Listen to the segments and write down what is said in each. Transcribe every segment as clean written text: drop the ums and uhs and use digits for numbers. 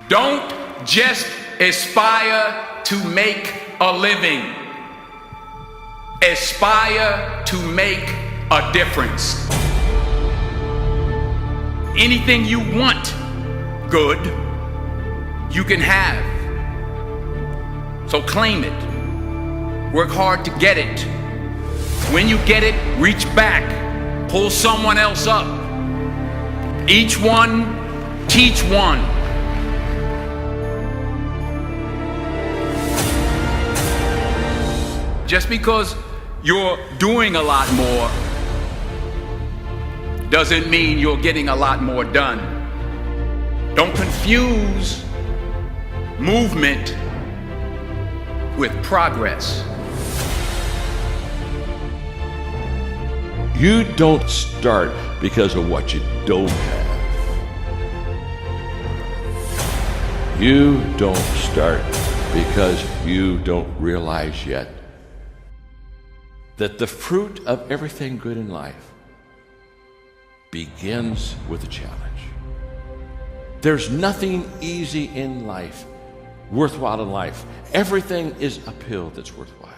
Don't just aspire to make a living. Aspire to make a difference. Anything you want good, you can have. So claim it. Work hard to get it. When you get it, reach back. Pull someone else up. Each one, teach one. Just because you're doing a lot more doesn't mean you're getting a lot more done. Don't confuse movement with progress. You don't start because of what you don't have. You don't start because you don't realize yet that the fruit of everything good in life begins with a challenge. There's nothing easy in life, worthwhile in life. Everything is uphill that's worthwhile.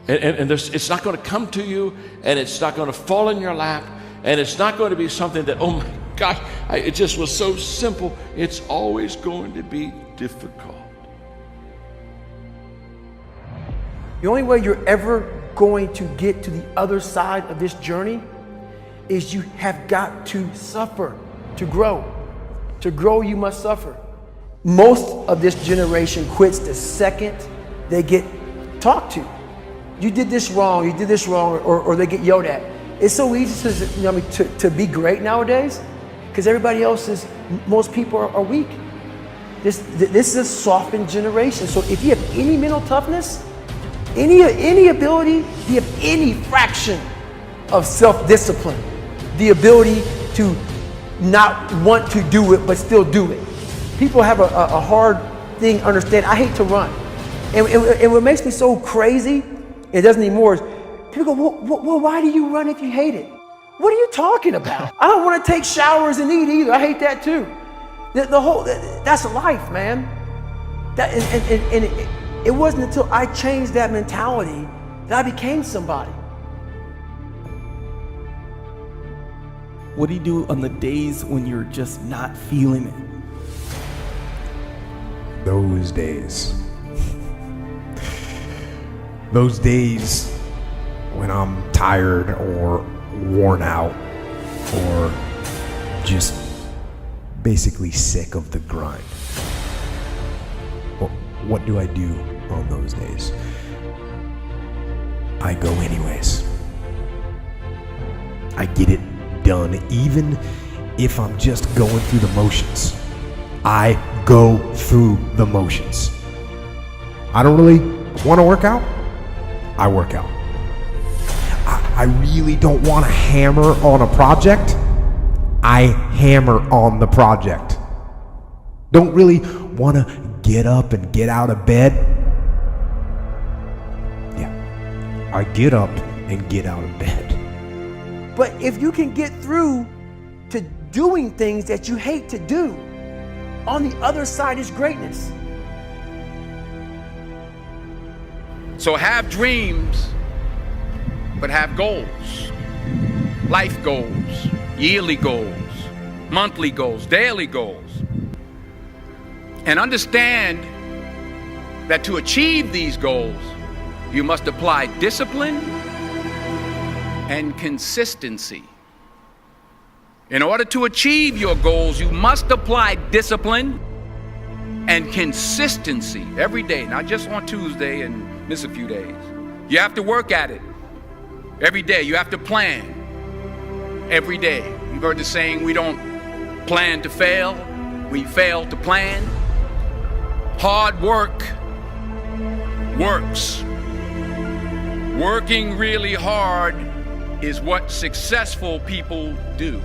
And it's not going to come to you, and it's not going to fall in your lap, and it's not going to be something that, oh my gosh, it just was so simple. It's always going to be difficult. The only way you're ever going to get to the other side of this journey is you have got to suffer to grow. To grow, you must suffer. Most of this generation quits the second they get talked to. You did this wrong, or they get yelled at. It's so easy to be great nowadays because everybody else is, most people are weak. This is a softened generation. So if you have any mental toughness, any ability, if you have any fraction of self-discipline, the ability to not want to do it but still do it. People have a hard thing understand. I hate to run. And what makes me so crazy, it doesn't anymore, is people go, well, why do you run if you hate it? What are you talking about? I don't want to take showers and eat either. I hate that too. That's life, man. It wasn't until I changed that mentality that I became somebody. What do you do on the days when you're just not feeling it? Those days. Those days when I'm tired or worn out or just basically sick of the grind. Well, what do I do on those days? I go anyways. I get it done, even if I'm just going through the motions. I go through the motions. I don't really want to work out. I work out. I really don't want to hammer on a project. I hammer on the project. Don't really want to get up and get out of bed. Yeah, I get up and get out of bed. But if you can get through to doing things that you hate to do, on the other side is greatness. So have dreams, but have goals. Life goals, yearly goals, monthly goals, daily goals. And understand that to achieve these goals, you must apply discipline and consistency. In order to achieve your goals, you must apply discipline and consistency every day, not just on Tuesday and miss a few days. You have to work at it every day. You have to plan every day. You've heard the saying, we don't plan to fail, we fail to plan. Hard work works. Working really hard is what successful people do.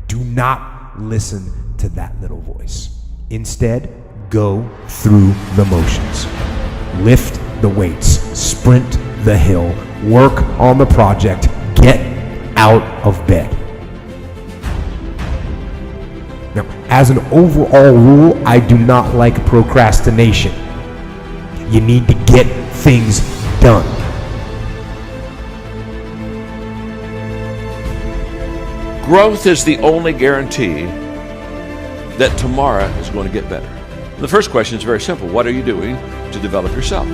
Do not listen to that little voice. Instead, go through the motions. Lift the weights. sprint the hill, work on the project, get out of bed. Now, as an overall rule, I do not like procrastination. You need to get things done. Growth is the only guarantee that tomorrow is going to get better. The first question is very simple. What are you doing to develop yourself?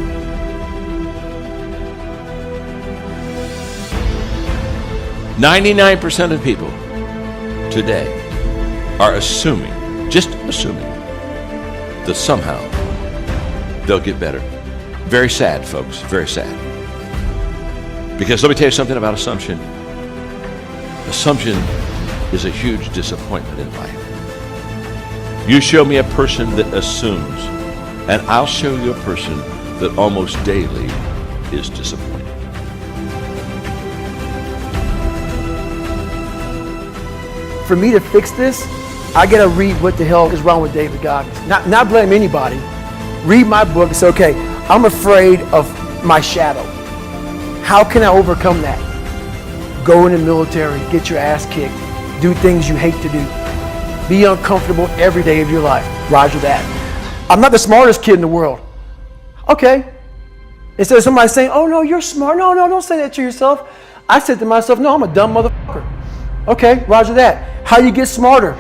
"99% of people today are assuming, just assuming, that somehow they'll get better. Very sad, folks, very sad. Because let me tell you something about assumption. Assumption is a huge disappointment in life. You show me a person that assumes, and I'll show you a person that almost daily is disappointed. For me to fix this, I gotta read what the hell is wrong with David Goggins. Not blame anybody. Read my book and say, okay, I'm afraid of my shadow. How can I overcome that? Go in the military, get your ass kicked, do things you hate to do. Be uncomfortable every day of your life. Roger that. I'm not the smartest kid in the world. Okay. Instead of somebody saying, oh no, you're smart. No, don't say that to yourself. I said to myself, no, I'm a dumb motherfucker. Okay, roger that. How you get smarter?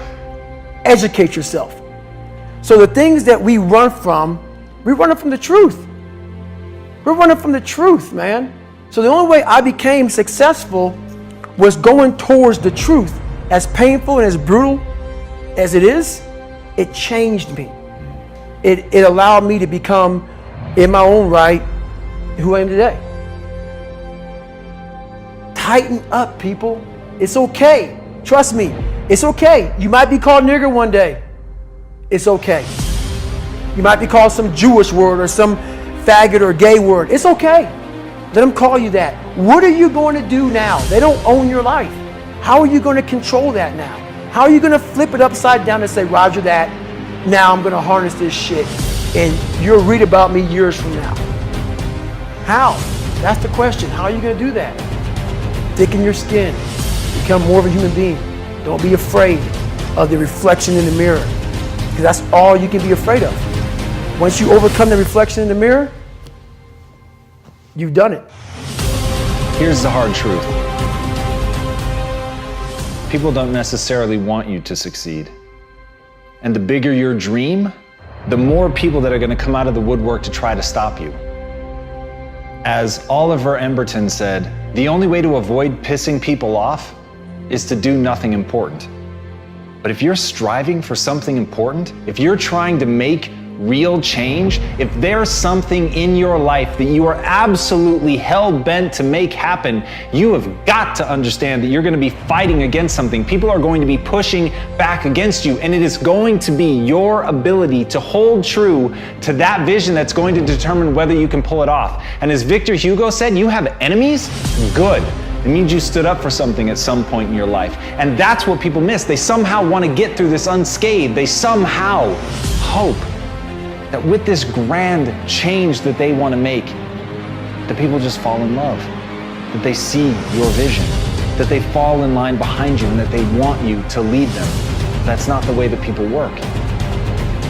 Educate yourself. So the things that we run from the truth. We're running from the truth, man. So the only way I became successful was going towards the truth. As painful and as brutal as it is, it changed me. It allowed me to become, in my own right, who I am today. Tighten up, people. It's okay. Trust me. It's okay. You might be called nigger one day. It's okay. You might be called some Jewish word or some faggot or gay word. It's okay. Let them call you that. What are you going to do now? They don't own your life. How are you going to control that now? How are you going to flip it upside down and say, roger that, now I'm going to harness this shit and you'll read about me years from now? How? That's the question. How are you going to do that? Thicken your skin. Become more of a human being. Don't be afraid of the reflection in the mirror, because that's all you can be afraid of. Once you overcome the reflection in the mirror, you've done it. Here's the hard truth. People don't necessarily want you to succeed. And the bigger your dream, the more people that are going to come out of the woodwork to try to stop you. As Oliver Emberton said, the only way to avoid pissing people off is to do nothing important. But if you're striving for something important, if you're trying to make real change, if there's something in your life that you are absolutely hell-bent to make happen, you have got to understand that you're going to be fighting against something. People are going to be pushing back against you, and it is going to be your ability to hold true to that vision that's going to determine whether you can pull it off. And as Victor Hugo said, you have enemies? Good. It means you stood up for something at some point in your life. And that's what people miss. They somehow want to get through this unscathed. They somehow hope that with this grand change that they want to make, that people just fall in love, that they see your vision, that they fall in line behind you, and that they want you to lead them. That's not the way that people work.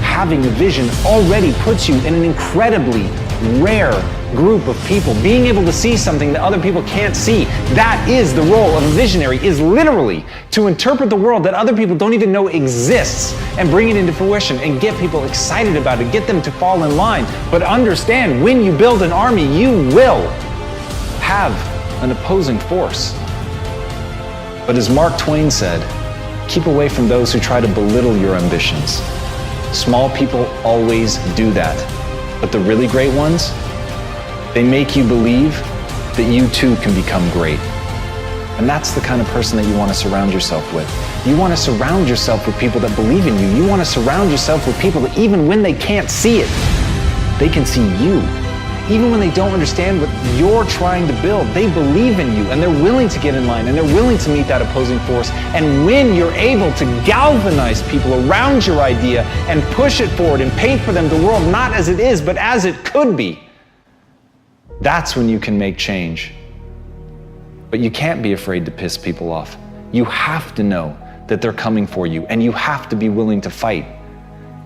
Having a vision already puts you in an incredibly rare group of people. Being able to see something that other people can't see, that is the role of a visionary, is literally to interpret the world that other people don't even know exists and bring it into fruition and get people excited about it, get them to fall in line. But understand, when you build an army, you will have an opposing force. But as Mark Twain said, keep away from those who try to belittle your ambitions. Small people always do that. But the really great ones, they make you believe that you too can become great. And that's the kind of person that you want to surround yourself with. You want to surround yourself with people that believe in you. You want to surround yourself with people that even when they can't see it, they can see you. Even when they don't understand what you're trying to build, they believe in you and they're willing to get in line and they're willing to meet that opposing force. And when you're able to galvanize people around your idea and push it forward and paint for them the world not as it is, but as it could be, That's when you can make change. But you can't be afraid to piss people off. You have to know that they're coming for you, and you have to be willing to fight.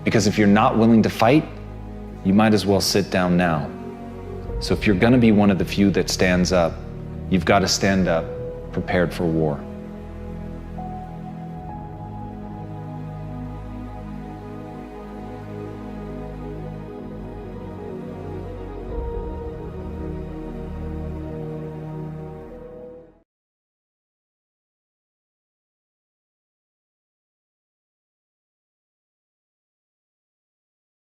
Because if you're not willing to fight, you might as well sit down now. So if you're gonna be one of the few that stands up, you've got to stand up prepared for war.